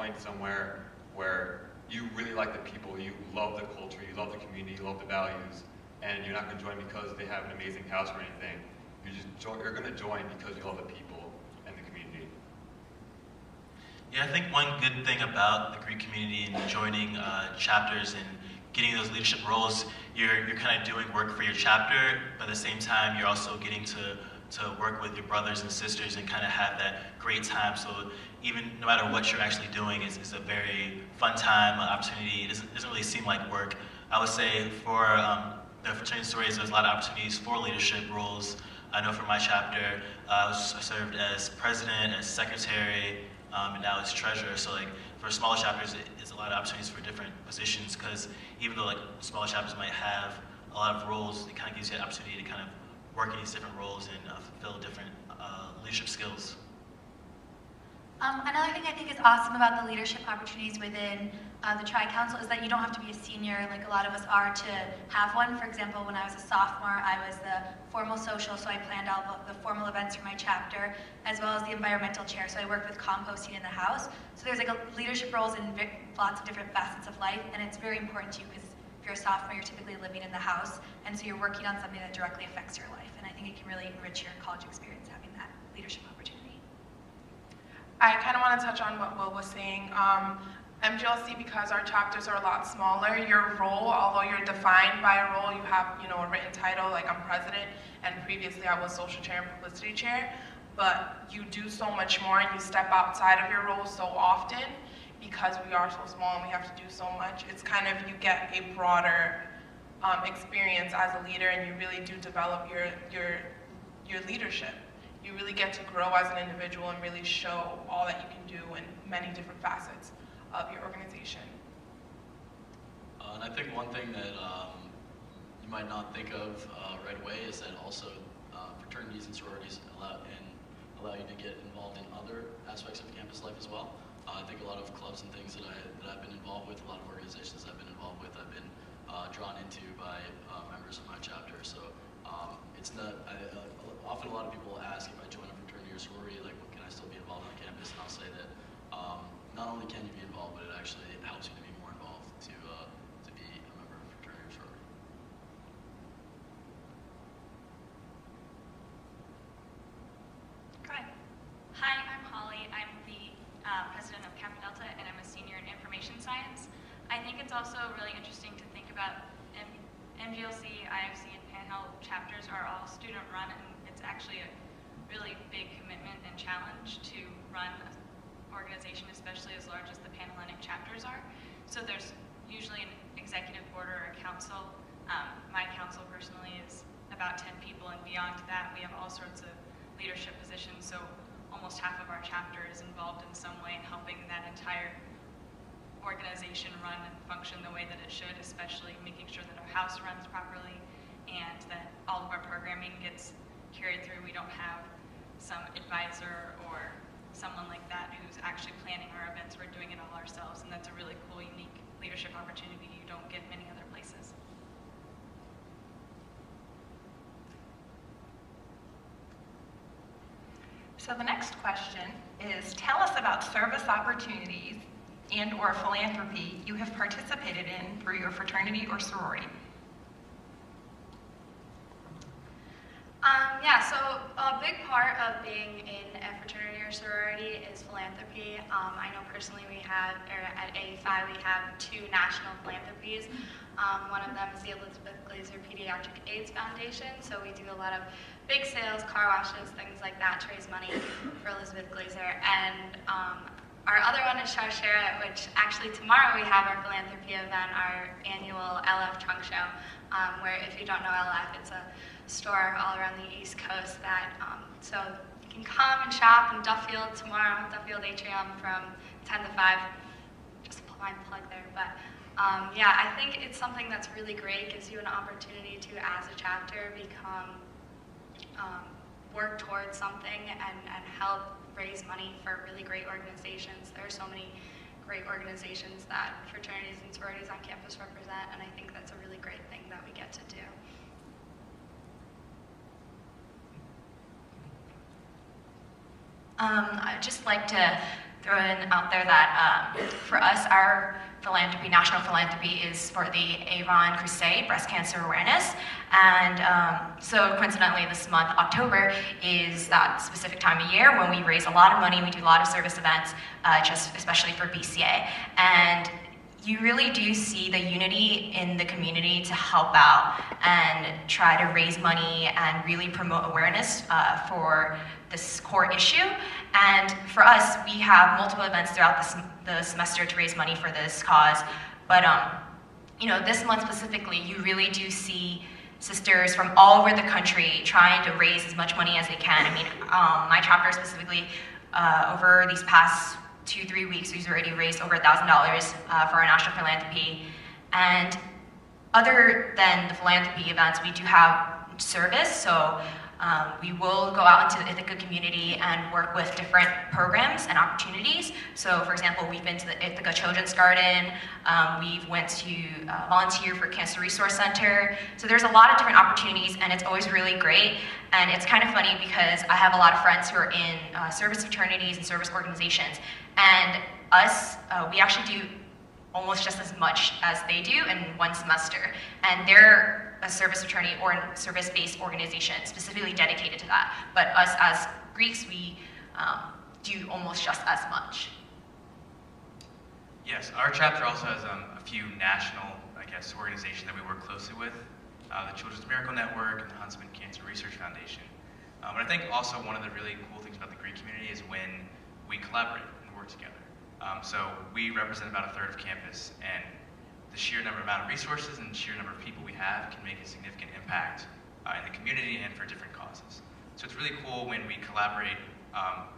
join somewhere where you really like the people, you love the culture, you love the community, you love the values, and you're not going to join because they have an amazing house or anything. You're going to join because you love the people and the community. Yeah, I think one good thing about the Greek community and joining chapters and getting those leadership roles, you're kind of doing work for your chapter, but at the same time, you're also getting to work with your brothers and sisters and kind of have that great time. So even no matter what you're actually doing, it's a very fun time, opportunity. It doesn't really seem like work. I would say for the fraternity stories, there's a lot of opportunities for leadership roles. I know for my chapter, I served as president, as secretary, and now as treasurer. So like for smaller chapters, it's a lot of opportunities for different positions, because even though like smaller chapters might have a lot of roles, it kind of gives you an opportunity to kind of work in these different roles and fulfill different leadership skills. Another thing I think is awesome about the leadership opportunities within the Tri-Council is that you don't have to be a senior like a lot of us are to have one. For example, when I was a sophomore, I was the formal social, so I planned all the formal events for my chapter, as well as the environmental chair, so I worked with composting in the house. So there's like leadership roles in lots of different facets of life, and it's very important to you because if you're a sophomore, you're typically living in the house, and so you're working on something that directly affects your life, and I think it can really enrich your college experience having that leadership opportunity. I kind of want to touch on what Will was saying. MGLC, because our chapters are a lot smaller, your role, although you're defined by a role, you have a written title, like I'm president, and previously I was social chair and publicity chair, but you do so much more and you step outside of your role so often because we are so small and we have to do so much. It's kind of, you get a broader experience as a leader, and you really do develop your leadership. You really get to grow as an individual and really show all that you can do in many different facets of your organization. And I think one thing that you might not think of right away is that also fraternities and sororities allow you to get involved in other aspects of campus life as well. I think a lot of clubs and things that I've been involved with, a lot of organizations I've been involved with, I've been drawn into by members of my chapter. So it's not, often a lot of people ask if I join a fraternity or sorority, like, well, can I still be involved on campus? And I'll say that not only can you be involved, but it actually helps you to be more involved to be a member of a fraternity or sorority. Go ahead. Hi, I'm Holly. I'm the president of Kappa Delta, and I'm a senior in information science. I think it's also really interesting to think about MGLC, IFC, and Panhandle chapters are all student-run, and it's actually a really big commitment and challenge to run an organization, especially as large as the Panhellenic chapters are. So there's usually an executive board or a council. My council personally is about 10 people, and beyond that, we have all sorts of leadership positions. So almost half of our chapter is involved in some way in helping that entire organization run and function the way that it should, especially making sure that our house runs properly and that all of our programming gets carried through. We don't have some advisor or someone like that who's actually planning our events. We're doing it all ourselves, and that's a really cool, unique leadership opportunity you don't get many other places. So the next question is, tell us about service opportunities and or philanthropy you have participated in through your fraternity or sorority. Yeah, so a big part of being in a fraternity or sorority is philanthropy. I know personally at A5 we have 2 national philanthropies. One of them is the Elizabeth Glaser Pediatric AIDS Foundation, so we do a lot of big sales, car washes, things like that to raise money for Elizabeth Glaser. And our other one is Charchera, which actually tomorrow we have our philanthropy event, our annual LF Trunk Show, where if you don't know LF, it's a store all around the East Coast that, so you can come and shop in Duffield tomorrow, Duffield Atrium from 10 to 5, just a blind plug there, but yeah, I think it's something that's really great, gives you an opportunity to, as a chapter, become, work towards something and help raise money for really great organizations. There are so many great organizations that fraternities and sororities on campus represent, and I think that's a really great thing that we get to do. I'd just like to throw in out there that for us, our philanthropy, national philanthropy, is for the Avon Crusade, breast cancer awareness. And so coincidentally, this month, October, is that specific time of year when we raise a lot of money. We do a lot of service events, just especially for BCA. And you really do see the unity in the community to help out and try to raise money and really promote awareness for this core issue. And for us, we have multiple events throughout the semester to raise money for this cause. But you know, this month specifically, you really do see sisters from all over the country trying to raise as much money as they can. I mean, my chapter specifically, over these past 2-3 weeks, we've already raised over $1,000 for our national philanthropy. And other than the philanthropy events, we do have service. So we will go out into the Ithaca community and work with different programs and opportunities. So for example, we've been to the Ithaca Children's Garden, we've went to volunteer for Cancer Resource Center. So there's a lot of different opportunities, and it's always really great. And it's kind of funny because I have a lot of friends who are in service fraternities and service organizations. And us, we actually do almost just as much as they do in one semester. And they're a service fraternity or a service-based organization specifically dedicated to that. But us as Greeks, we do almost just as much. Yes, our chapter also has a few national, I guess, organizations that we work closely with. The Children's Miracle Network and the Huntsman Cancer Research Foundation. But I think also one of the really cool things about the Greek community is when we collaborate and work together. So we represent about 1/3 of campus, and the sheer amount of resources and the sheer number of people we have can make a significant impact in the community and for different causes. So it's really cool when we collaborate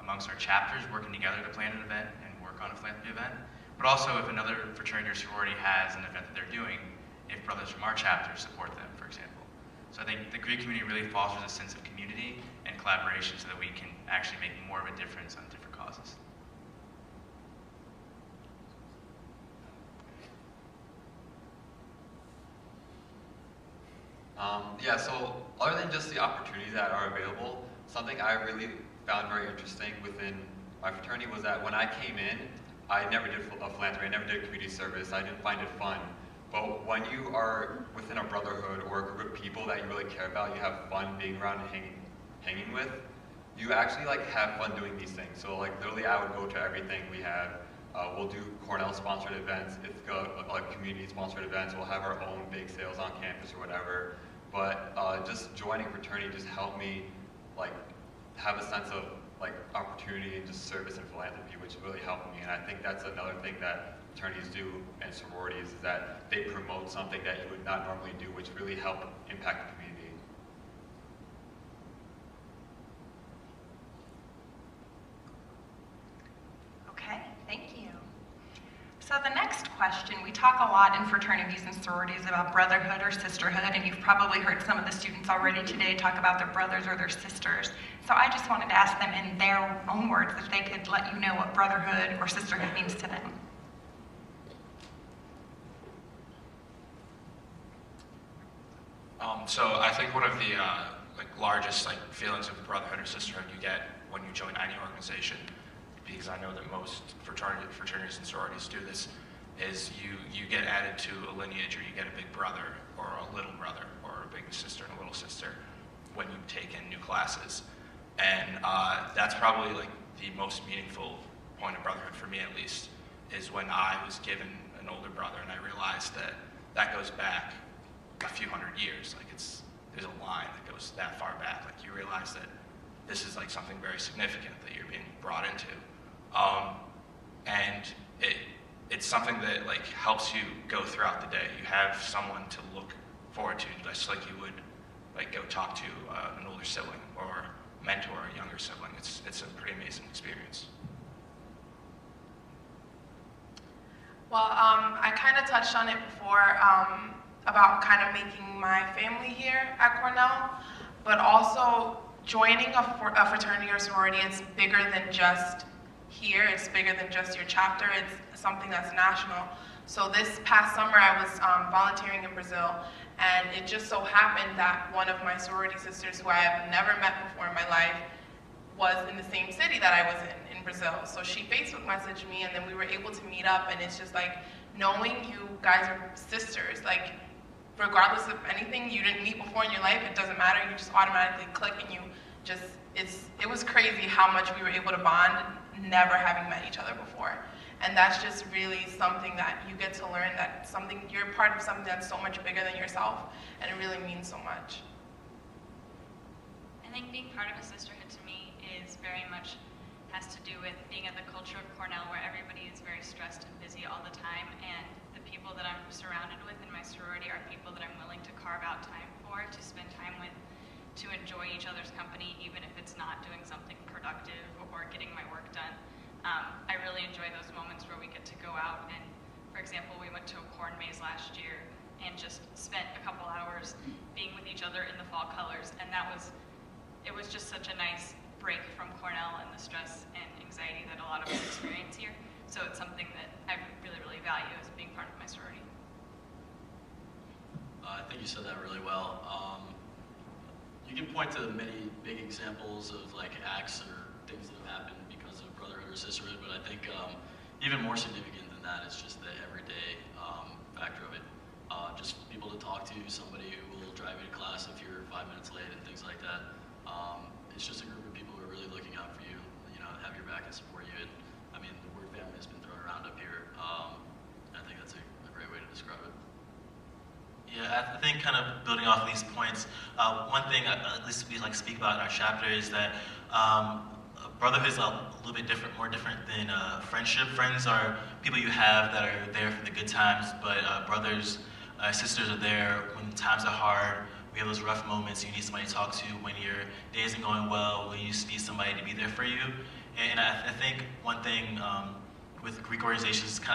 amongst our chapters, working together to plan an event and work on a philanthropy event. But also if another fraternity or sorority has an event that they're doing, if brothers from our chapter support them, for example. So I think the Greek community really fosters a sense of community and collaboration so that we can actually make more of a difference on different causes. Yeah, so other than just the opportunities that are available, something I really found very interesting within my fraternity was that when I came in, I never did a philanthropy, I never did community service, I didn't find it fun. But when you are within a brotherhood or a group of people that you really care about, you have fun being around and hanging with, you actually like have fun doing these things. So like literally I would go to everything we have. We'll do Cornell sponsored events, like community sponsored events, we'll have our own big sales on campus or whatever. But just joining fraternity just helped me like have a sense of like opportunity and just service and philanthropy, which really helped me. And I think that's another thing that fraternities do and sororities is that they promote something that you would not normally do, which really help impact the community. Okay, thank you. So the next question, we talk a lot in fraternities and sororities about brotherhood or sisterhood, and you've probably heard some of the students already today talk about their brothers or their sisters. So I just wanted to ask them in their own words if they could let you know what brotherhood or sisterhood means to them. So I think one of the largest feelings of brotherhood or sisterhood you get when you join any organization, because I know that most fraternities and sororities do this, is you get added to a lineage, or you get a big brother or a little brother or a big sister and a little sister when you take in new classes. And that's probably the most meaningful point of brotherhood for me, at least, is when I was given an older brother and I realized that goes back a few hundred years. There's a line that goes that far back. You realize that this is something very significant that you're being brought into. And it's something that helps you go throughout the day. You have someone to look forward to, just like you would go talk to an older sibling or mentor a younger sibling. It's a pretty amazing experience. Well, I kind of touched on it before about kind of making my family here at Cornell, but also joining a fraternity or sorority is bigger than just here. It's bigger than just your chapter. It's something that's national. So this past summer, I was volunteering in Brazil, and it just so happened that one of my sorority sisters, who I have never met before in my life, was in the same city that I was in Brazil. So she Facebook messaged me, and then we were able to meet up, and it's just like, knowing you guys are sisters, like, regardless of anything you didn't meet before in your life, it doesn't matter, you just automatically click, and you just, it was crazy how much we were able to bond, never having met each other before. And that's just really something that you get to learn, that you're part of something that's so much bigger than yourself, and it really means so much. I think being part of a sisterhood to me is very much has to do with being at the culture of Cornell, where everybody is very stressed and busy all the time, and the people that I'm surrounded with in my sorority are people that I'm willing to carve out time for, to spend time with, to enjoy each other's company, even if it's not doing something productive or getting my work done. I really enjoy those moments where we get to go out and, for example, we went to a corn maze last year and just spent a couple hours being with each other in the fall colors, and it was just such a nice break from Cornell and the stress and anxiety that a lot of us experience here. So it's something that I really, really value as being part of my sorority. I think you said that really well. You can point to many big examples of like acts or things that have happened because of brotherhood or sisterhood, but I think even more significant than that is just the everyday factor of it. Just people to talk to, somebody who will drive you to class if you're 5 minutes late and things like that. It's just a group of people who are really looking out for you, have your back and support you. And I mean, the word family has been thrown around up here. I think that's a great way to describe it. Yeah, I think kind of building off of these points, one thing at least we like speak about in our chapter is that brotherhood is a little bit different, more different than friendship. Friends are people you have that are there for the good times, but brothers, sisters are there when times are hard. We have those rough moments you need somebody to talk to when your day isn't going well, when you just need somebody to be there for you. And I think one thing with Greek organizations, kind of